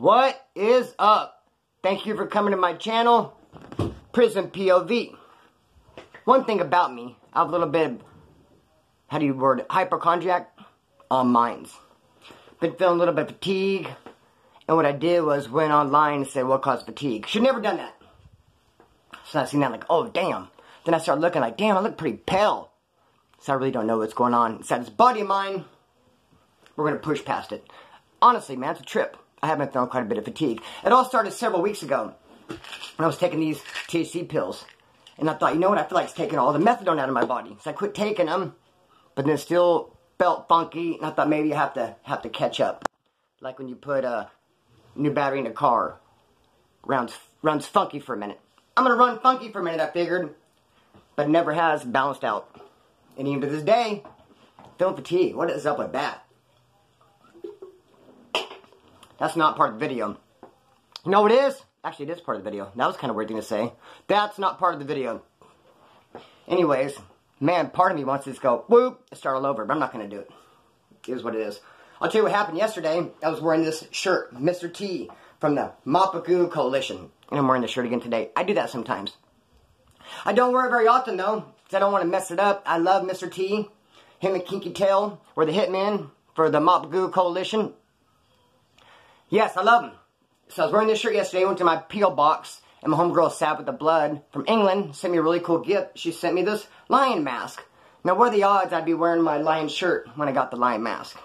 What is up? Thank you for coming to my channel, Prison POV. One thing about me, I have a little bit of, how do you word it, hypochondriac on minds. Been feeling a little bit of fatigue, and what I did was went online and said, what caused fatigue? Should never done that. So I seen that like, oh damn. Then I started looking like, damn, I look pretty pale. So I really don't know what's going on inside this body of mine. We're going to push past it. Honestly, man, it's a trip. I have been feeling quite a bit of fatigue. It all started several weeks ago when I was taking these THC pills. And I thought, you know what, I feel like it's taking all the methadone out of my body. So I quit taking them, but then it still felt funky. And I thought maybe I have to catch up. Like when you put a new battery in a car. Runs funky for a minute. I'm going to run funky for a minute, I figured. But it never has balanced out. And even to this day, feeling fatigue. What is up with that? That's not part of the video. You know what it is? Actually, it is part of the video. That was kind of a weird thing to say. That's not part of the video. Anyways, man, part of me wants to just go, whoop, start all over. But I'm not going to do it. It is what it is. I'll tell you what happened yesterday. I was wearing this shirt, Mr. T, from the Mapaku Coalition. And I'm wearing this shirt again today. I do that sometimes. I don't wear it very often, though, because I don't want to mess it up. I love Mr. T. Him and Kinky Tail were the hitmen for the Mapaku Coalition. Yes, I love him. So I was wearing this shirt yesterday, went to my P.O. box, and my homegirl Sab with the Blood from England sent me a really cool gift. She sent me this lion mask. Now, what are the odds I'd be wearing my lion shirt when I got the lion mask?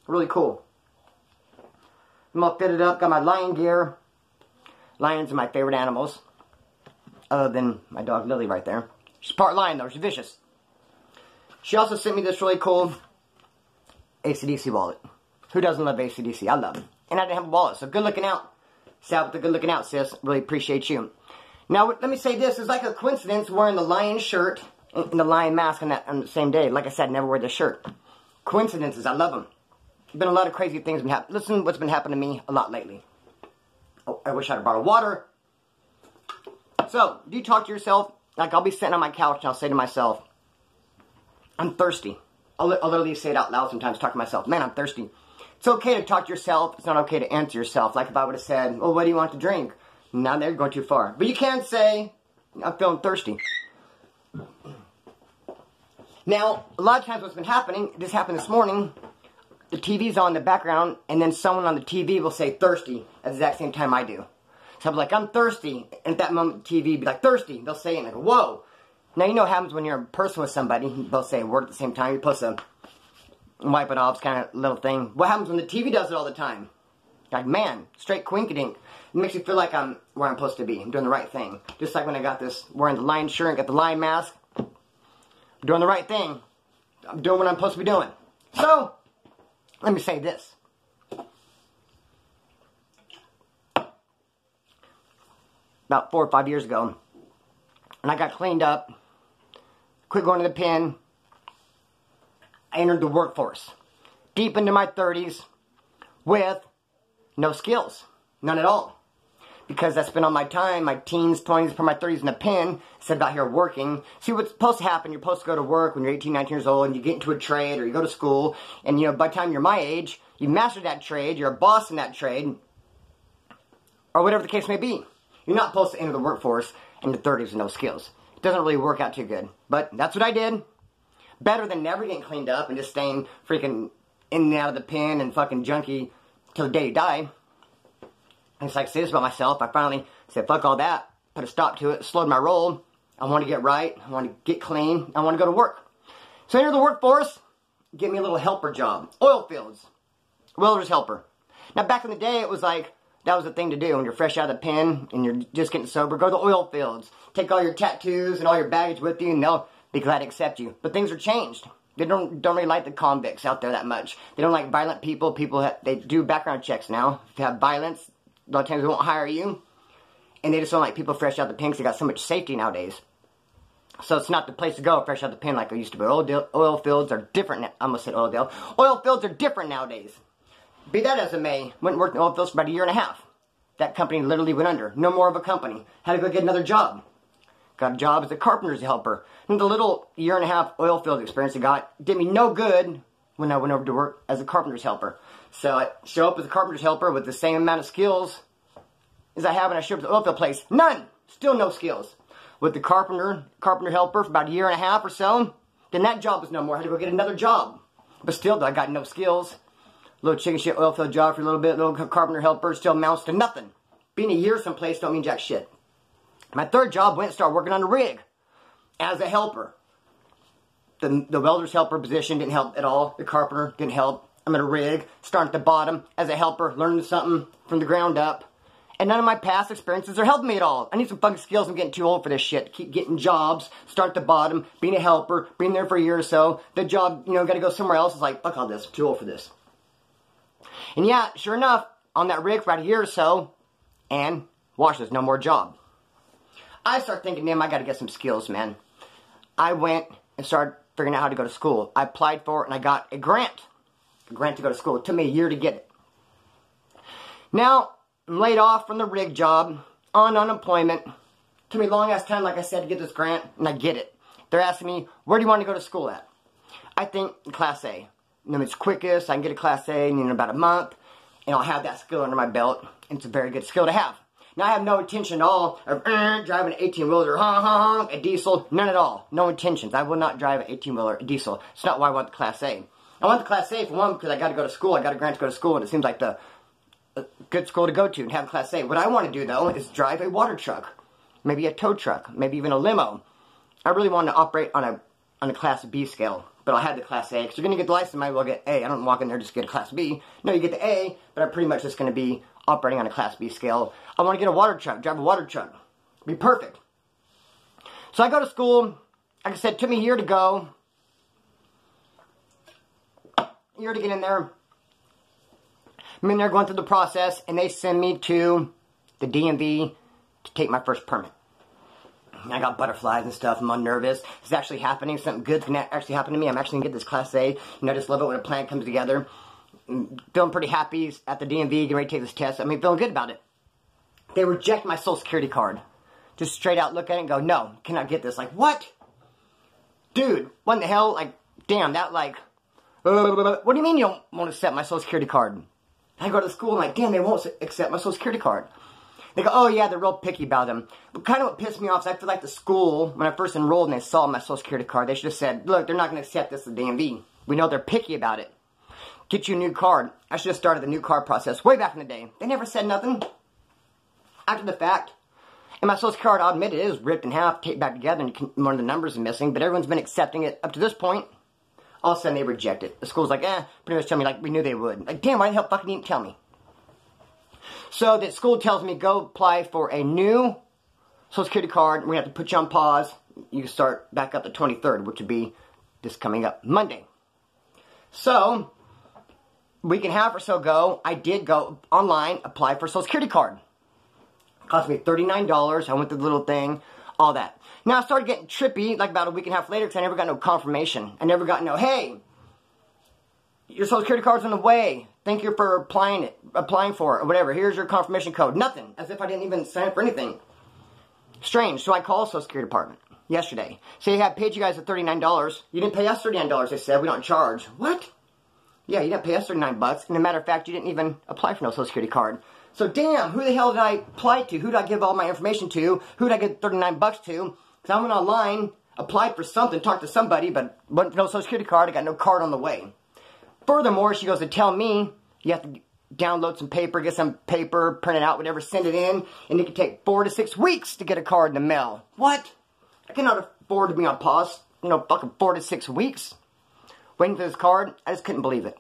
Really cool. I'm all fitted up, got my lion gear. Lions are my favorite animals. Other than my dog Lily right there. She's part lion though, she's vicious. She also sent me this really cool AC/DC wallet. Who doesn't love AC/DC? I love it. And I didn't have a wallet, so good looking out. Sal with the good looking out, sis. Really appreciate you. Now, let me say this. It's like a coincidence wearing the lion shirt and the lion mask on the same day. Like I said, never wear this shirt. Coincidences, I love them. Been a lot of crazy things been happening. Listen what's been happening to me a lot lately. Oh, I wish I had brought water. So, do you talk to yourself? Like, I'll be sitting on my couch and I'll say to myself, I'm thirsty. I'll literally say it out loud sometimes, talk to myself. Man, I'm thirsty. It's okay to talk to yourself. It's not okay to answer yourself. Like if I would have said, well, what do you want to drink? Now they're going too far. But you can say, I'm feeling thirsty. Now, a lot of times what's been happening, this happened this morning, the TV's on in the background, and then someone on the TV will say thirsty at the exact same time I do. So I'll be like, I'm thirsty. And at that moment, the TV will be like, thirsty. They'll say it, and I go, whoa. Now, you know what happens when you're in person with somebody. They'll say a word at the same time. You're supposed to wipe it off, kind of little thing. What happens when the TV does it all the time? Like, man, straight quinkadink. It makes me feel like I'm where I'm supposed to be. I'm doing the right thing. Just like when I got this, wearing the lion shirt and got the lion mask. I'm doing the right thing. I'm doing what I'm supposed to be doing. So, let me say this. About 4 or 5 years ago, when I got cleaned up, quit going to the pen, I entered the workforce, deep into my 30s, with no skills, none at all. Because I spent all my time, my teens, 20s, for my 30s in the pen, instead of out here working. See, what's supposed to happen, you're supposed to go to work when you're 18, 19 years old, and you get into a trade, or you go to school, and you know, by the time you're my age, you master that trade, you're a boss in that trade, or whatever the case may be. You're not supposed to enter the workforce in your 30s with no skills. It doesn't really work out too good. But that's what I did. Better than never getting cleaned up and just staying freaking in and out of the pen and fucking junkie till the day you die. And it's like I say this about myself. I finally said, fuck all that. Put a stop to it. Slowed my roll. I want to get right. I want to get clean. I want to go to work. So enter the workforce. Get me a little helper job. Oil fields. Welder's helper. Now back in the day it was like, that was the thing to do when you're fresh out of the pen and you're just getting sober. Go to the oil fields. Take all your tattoos and all your baggage with you and they'll be glad to accept you. But things are changed. They don't really like the convicts out there that much. They don't like violent people. They do background checks now. If you have violence, a lot of times they won't hire you. And they just don't like people fresh out the pen because they got so much safety nowadays. So it's not the place to go fresh out the pen like it used to be. Oil fields are different. I almost said oil field. Oil fields are different nowadays. Be that as it may, went and worked in oil fields for about 1.5 years. That company literally went under. No more of a company. Had to go get another job. Got a job as a carpenter's helper. And the little 1.5 year oil field experience I got did me no good when I went over to work as a carpenter's helper. So I show up as a carpenter's helper with the same amount of skills as I have when I show up at the oil field place. None! Still no skills. With the carpenter helper for about a year and a half or so, then that job was no more. I had to go get another job. But still, though, I got no skills. Little chicken shit oil field job for a little bit, little carpenter helper, still amounts to nothing. Being a year someplace don't mean jack shit. My third job went and started working on the rig as a helper. The welder's helper position didn't help at all. The carpenter didn't help. I'm at a rig, starting at the bottom as a helper, learning something from the ground up. And none of my past experiences are helping me at all. I need some fucking skills. I'm getting too old for this shit. Keep getting jobs, start at the bottom, being a helper, being there for a year or so. The job, you know, got to go somewhere else. It's like, fuck all this. I'm too old for this. And yeah, sure enough, on that rig for about a year or so, and watch this, no more job. I start thinking, damn, I got to get some skills, man. I went and started figuring out how to go to school. I applied for it, and I got a grant. A grant to go to school. It took me a year to get it. Now, I'm laid off from the rig job, on unemployment. Took me a long ass time, like I said, to get this grant, and I get it. They're asking me, where do you want to go to school at? I think Class A. You know, it's quickest, I can get a Class A in about a month, and I'll have that skill under my belt, and it's a very good skill to have. Now, I have no intention at all of driving an 18-wheeler, a diesel, none at all. No intentions. I will not drive an 18-wheeler, a diesel. It's not why I want the Class A. I want the Class A, for one, because I got to go to school, I got a grant to go to school, and it seems like the good school to go to and have a Class A. What I want to do, though, is drive a water truck. Maybe a tow truck. Maybe even a limo. I really want to operate on a Class B scale. But I'll have the Class A. Because you're going to get the license, you might as well get A. I don't walk in there just get a Class B. No, you get the A, but I'm pretty much just going to be operating on a Class B scale. I want to get a water truck. Drive a water truck. Be perfect. So I go to school. Like I said, it took me a year to go. A year to get in there. I'm in there going through the process, and they send me to the DMV to take my first permit. I got butterflies and stuff. I'm all nervous. It's actually happening. Something good's going to actually happen to me. I'm actually going to get this Class A. You know, I just love it when a plan comes together. I'm feeling pretty happy at the DMV, getting ready to take this test. I mean, feeling good about it. They reject my Social Security card. Just straight out look at it and go, no, cannot get this. Like, what? Dude, what in the hell? Like, damn, that like, what do you mean you don't want to accept my Social Security card? I go to the school and like, damn, they won't accept my Social Security card. They go, oh yeah, they're real picky about them. But kind of what pissed me off is I feel like the school, when I first enrolled and they saw my Social Security card, they should have said, look, they're not going to accept this at the DMV. We know they're picky about it. Get you a new card. I should have started the new card process way back in the day. They never said nothing. After the fact. And my Social Security card, I'll admit it is ripped in half, taped back together, and one of the numbers is missing. But everyone's been accepting it up to this point. All of a sudden they reject it. The school's like, pretty much tell me like we knew they would. Like, damn, why the hell fucking didn't tell me? So the school tells me, go apply for a new Social Security card. We're going to have to put you on pause. You can start back up the 23rd, which would be this coming up Monday. So, a week and a half or so ago, I did go online, apply for a Social Security card. It cost me $39. I went through the little thing, all that. Now, I started getting trippy, like about a week and a half later, because I never got no confirmation. I never got no, hey, your Social Security card's on the way. Thank you for applying for it, or whatever. Here's your confirmation code. Nothing. As if I didn't even sign up for anything. Strange. So I called Social Security Department yesterday. Say, hey, I paid you guys the $39. You didn't pay us $39, they said. We don't charge. What? Yeah, you didn't pay us $39. And as a matter of fact, you didn't even apply for no Social Security card. So damn, who the hell did I apply to? Who did I give all my information to? Who did I get $39 to? Because I went online, applied for something, talked to somebody, but no Social Security card. I got no card on the way. Furthermore, she goes to tell me you have to download some paper, get some paper, print it out, whatever, send it in, and it can take 4 to 6 weeks to get a card in the mail. What? I cannot afford to be on pause, fucking 4 to 6 weeks waiting for this card. I just couldn't believe it.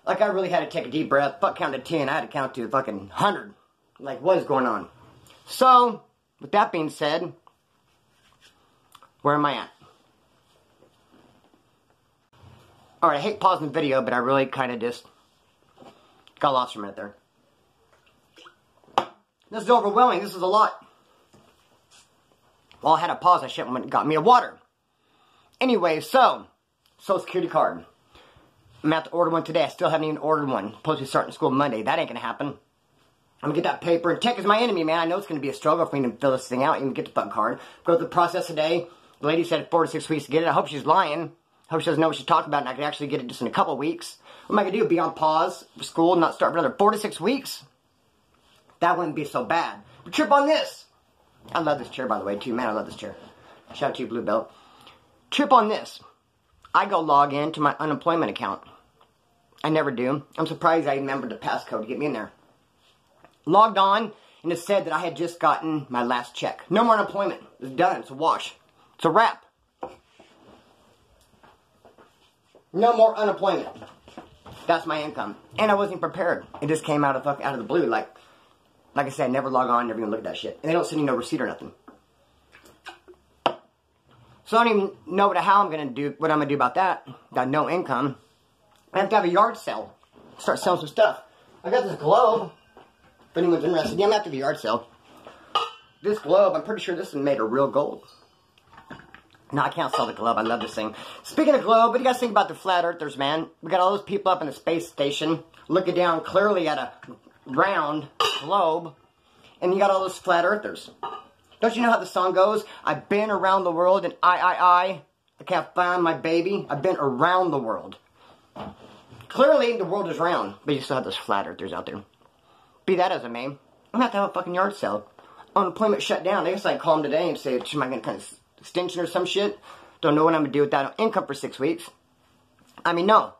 Like, I really had to take a deep breath, count to 10, I had to count to fucking 100. Like, what is going on? So, with that being said, where am I at? Alright, I hate pausing the video, but I really kind of just got lost for a minute there. This is overwhelming. This is a lot. Well, I had to pause. I should have went and got me a water. Anyway, so, Social Security card. I'm going to have to order one today. I still haven't even ordered one. Supposed to be starting school Monday. That ain't going to happen. I'm going to get that paper. And tech is my enemy, man. I know it's going to be a struggle for me to fill this thing out, even get the fucking card. Go through the process today. The lady said 4 to 6 weeks to get it. I hope she's lying. I hope she doesn't know what she's talking about and I can actually get it just in a couple weeks. What am I going to do? Be on pause for school and not start for another 4 to 6 weeks? That wouldn't be so bad. But trip on this. I love this chair, by the way, too. Man, I love this chair. Shout out to you, Blue Belt. Trip on this. I go log in to my unemployment account. I never do. I'm surprised I remembered the passcode to get me in there. Logged on, and it said that I had just gotten my last check. No more unemployment. It's done. It's a wash. It's a wrap. No more unemployment. That's my income. And I wasn't prepared. It just came out of the blue. Like I said, never log on, never even look at that shit. And they don't send you no receipt or nothing. So I don't even know what I'm going to do about that. Got no income. I have to have a yard sale. Start selling some stuff. I got this globe. If anyone's interested, yeah, I'm going to have to have a yard sale. This globe, I'm pretty sure this is made of real gold. No, I can't sell the globe. I love this thing. Speaking of globe, what do you guys think about the flat earthers, man? We got all those people up in the space station looking down clearly at a round globe. And you got all those flat earthers. Don't you know how the song goes? I've been around the world and I can't find my baby. I've been around the world. Clearly, the world is round. But you still have those flat earthers out there. Be that as it may, I'm going to have to have a fucking yard sale. Unemployment shut down. I guess I call them today and say, am I going to kind of extension or some shit? Don't know what I'm going to do without income for 6 weeks. I mean, no.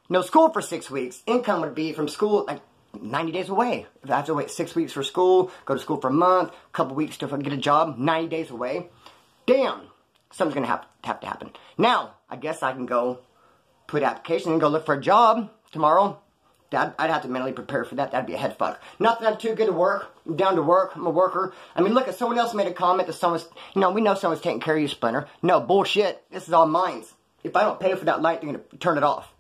No school for 6 weeks. Income would be from school, like, 90 days away. If I have to wait 6 weeks for school, go to school for a month, a couple weeks to get a job, 90 days away. Damn. Something's going to have to happen. Now, I guess I can go put application and go look for a job tomorrow. I'd have to mentally prepare for that. That'd be a head fuck. Not that I'm too good to work. I'm down to work. I'm a worker. I mean, look, if someone else made a comment that someone's, we know someone's taking care of you, Splinter. No, bullshit. This is all mine. If I don't pay for that light, they're going to turn it off.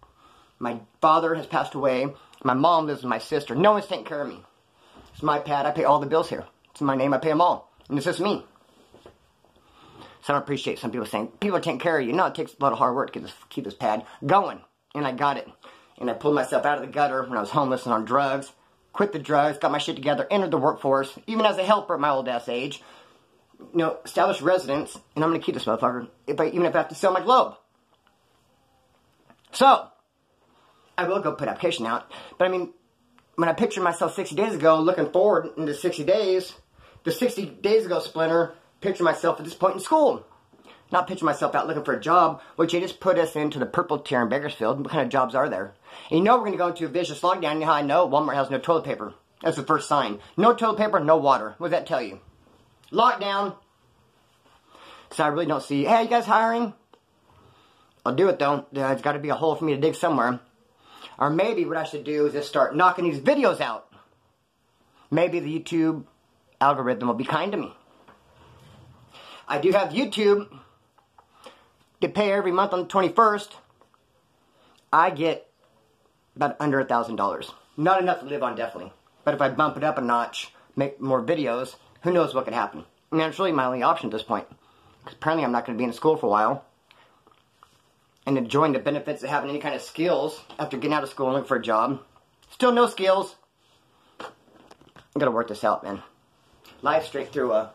My father has passed away. My mom lives with my sister. No one's taking care of me. It's my pad. I pay all the bills here. It's in my name. I pay them all. And it's just me. So I don't appreciate some people saying, people are taking care of you. No, it takes a lot of hard work to keep this pad going. And I got it. And I pulled myself out of the gutter when I was homeless and on drugs. Quit the drugs, got my shit together, entered the workforce, even as a helper at my old ass age. Established residence, and I'm going to keep this motherfucker, even if I have to sell my globe. So, I will go put application out. But I mean, when I pictured myself 60 days ago, looking forward into 60 days, the 60 days ago Splinter, picture myself at this point in school. Not picture myself out looking for a job, which they just put us into the purple tier in Bakersfield. What kind of jobs are there? And we're going to go into a vicious lockdown. You know how I know? Walmart has no toilet paper. That's the first sign. No toilet paper, no water. What does that tell you? Lockdown. So I really don't see, hey, you guys hiring? I'll do it though. There's got to be a hole for me to dig somewhere. Or maybe what I should do is just start knocking these videos out. Maybe the YouTube algorithm will be kind to me. I do have YouTube. To pay every month on the 21st, I get about under $1,000. Not enough to live on, definitely. But if I bump it up a notch, make more videos, who knows what could happen. I mean, it's really my only option at this point. Because apparently I'm not going to be in school for a while. And enjoying the benefits of having any kind of skills after getting out of school and looking for a job. Still no skills. I'm going to work this out, man. Life straight through a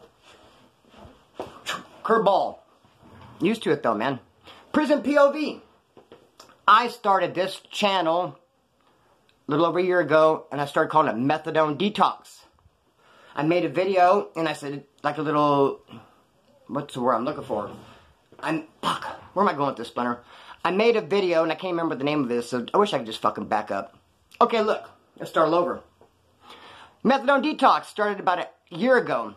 curveball. Used to it though, man. Prison POV. I started this channel a little over a year ago, and I started calling it Methadone Detox. I made a video, and I said, like a little, what's the word I'm looking for? Fuck, where am I going with this, Splinter? I made a video, and I can't remember the name of this, so I wish I could just fucking back up. Okay, look, let's start all over. Methadone Detox started about a year ago.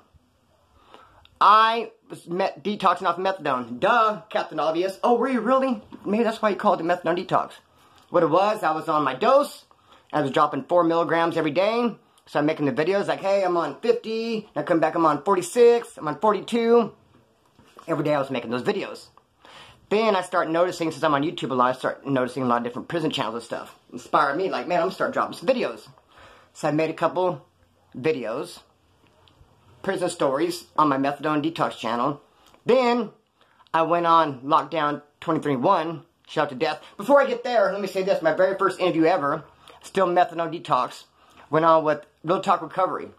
I was detoxing off methadone. Duh, Captain Obvious. Oh, were you really? Maybe that's why you called it methadone detox. What it was, I was on my dose. I was dropping 4 milligrams every day. So I'm making the videos like, hey, I'm on 50. I come back, I'm on 46. I'm on 42. Every day I was making those videos. Then I start noticing, since I'm on YouTube a lot, I start noticing a lot of different prison channels and stuff. Inspired me, like, man, I'm going to start dropping some videos. So I made a couple videos. Prison stories on my methadone detox channel. Then I went on lockdown 23-1, shout to death. Before I get there, let me say this, my very first interview ever, still methadone detox, went on with Real Talk Recovery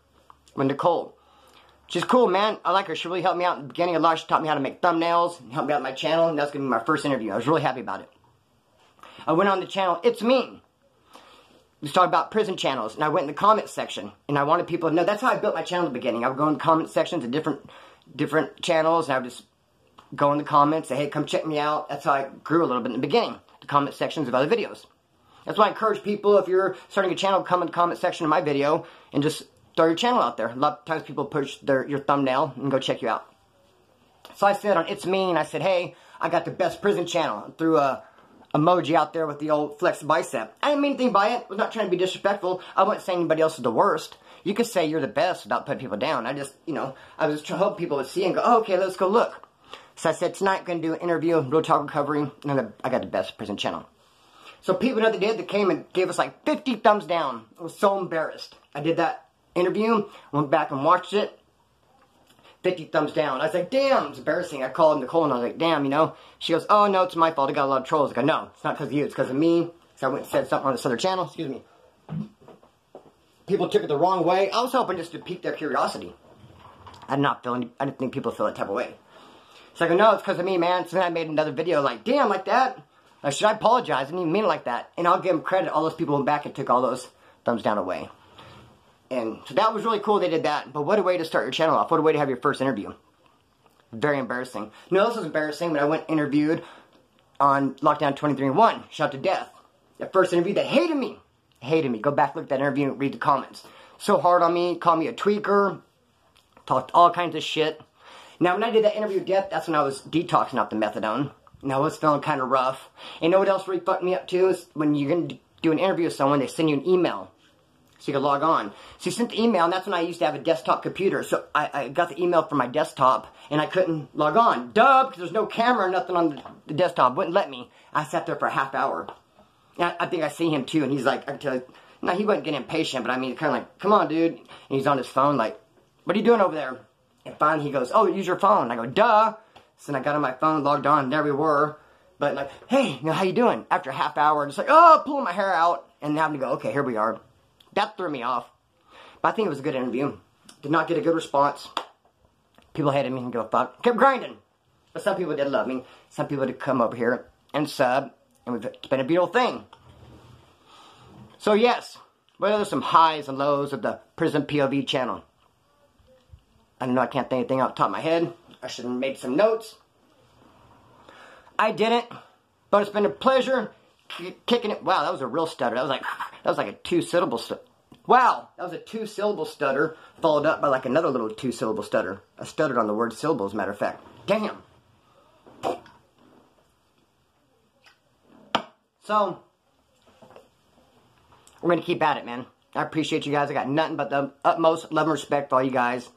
with Nicole. She's cool, man. I like her. She really helped me out in the beginning a lot. She taught me how to make thumbnails and helped me out with my channel, and that's going to be my first interview. I was really happy about it. I went on the channel It's Me was talking about prison channels, and I went in the comment section, and I wanted people to know. That's how I built my channel at the beginning. I would go in the comment sections of different channels, and I would just go in the comments, say, hey, come check me out. That's how I grew a little bit in the beginning, the comment sections of other videos. That's why I encourage people, if you're starting a channel, come in the comment section of my video, and just throw your channel out there. A lot of times people push your thumbnail and go check you out. So I said on It's Me, and I said, hey, I got the best prison channel. I threw a emoji out there with the old flex bicep. I didn't mean anything by it. I was not trying to be disrespectful. I wasn't saying anybody else is the worst. You could say you're the best without putting people down. I just, I was trying to hope people would see and go, oh, okay, let's go look. So I said, tonight I'm going to do an interview, real talk recovery, and I got the best prison channel. So people that did, that came and gave us like 50 thumbs down. I was so embarrassed. I did that interview, went back and watched it. 50 thumbs down. I was like, damn, it's embarrassing. I called Nicole and I was like, damn, She goes, oh, no, it's my fault. I got a lot of trolls. I go, no, it's not because of you. It's because of me. So I went and said something on this other channel. Excuse me. People took it the wrong way. I was hoping just to pique their curiosity. I didn't think people feel that type of way. So I go, no, it's because of me, man. So then I made another video like, damn, like that. Like, should I apologize? I didn't even mean it like that. And I'll give them credit. All those people went back and took all those thumbs down away. And so that was really cool they did that. But what a way to start your channel off. What a way to have your first interview. Very embarrassing. No, this was embarrassing when I went interviewed on Lockdown 23-1. Shot to death. The first interview, they hated me. Hated me. Go back, look at that interview, and read the comments. So hard on me. Called me a tweaker. Talked all kinds of shit. Now, when I did that interview with death, that's when I was detoxing off the methadone. And I was feeling kind of rough. And you know what else really fucked me up too? Is when you're going to do an interview with someone, they send you an email. So you can log on. So you sent the email, and that's when I used to have a desktop computer. So I got the email from my desktop, and I couldn't log on. Duh, because there's no camera or nothing on the desktop. Wouldn't let me. I sat there for a half hour. And I think I see him too, and he's like, I can tell you, no, he wasn't getting impatient, but I mean, kind of like, come on, dude. And he's on his phone like, what are you doing over there? And finally he goes, oh, use your phone. I go, duh. So then I got on my phone, logged on, and there we were. But like, hey, how you doing? After a half hour, just like, oh, pulling my hair out. And having to go, okay, here we are. That threw me off. But I think it was a good interview. Did not get a good response. People hated me and go fuck. Kept grinding. But some people did love me. Some people did come over here and sub. And it's been a beautiful thing. So yes, what are some highs and lows of the Prison POV channel? I don't know, I can't think anything off the top of my head. I should have made some notes. I didn't. But it's been a pleasure kicking it. Wow, that was a real stutter. That was like a two-syllable stutter. Wow, that was a two-syllable stutter, followed up by like another little two-syllable stutter. I stuttered on the word syllable, as a matter of fact. Damn. So, we're going to keep at it, man. I appreciate you guys. I got nothing but the utmost love and respect for all you guys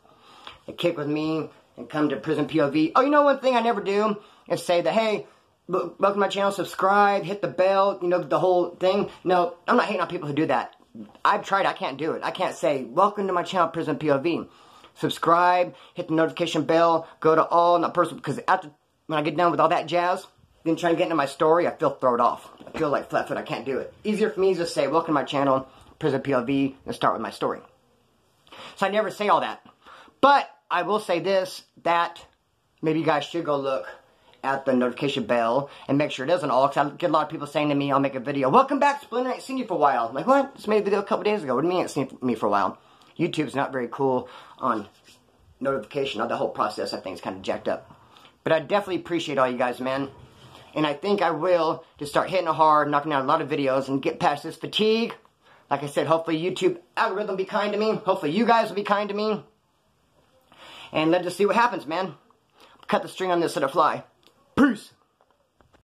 that kick with me and come to Prison POV. Oh, you know one thing I never do is say that, hey, welcome to my channel, subscribe, hit the bell, the whole thing. No, I'm not hating on people who do that. I've tried, I can't do it. I can't say, welcome to my channel, Prison POV. Subscribe, hit the notification bell, go to all, not personal, because when I get done with all that jazz, then trying to get into my story, I feel thrown off. I feel like flat foot, I can't do it. Easier for me to just say, welcome to my channel, Prison POV, and start with my story. So I never say all that. But I will say this, that maybe you guys should go look at the notification bell and make sure it isn't all, because I get a lot of people saying to me, I'll make a video, welcome back, Splinter, I ain't seen you for a while. I'm like, what? Just made a video a couple days ago. What do you mean you ain't seen me for a while? YouTube's not very cool on notification. The whole process, I think, is kind of jacked up. But I definitely appreciate all you guys, man. And I think I will just start hitting it hard, knocking out a lot of videos, and get past this fatigue. Like I said, hopefully YouTube algorithm will be kind to me. Hopefully you guys will be kind to me. And let's just see what happens, man. Cut the string on this, let it fly. Peace.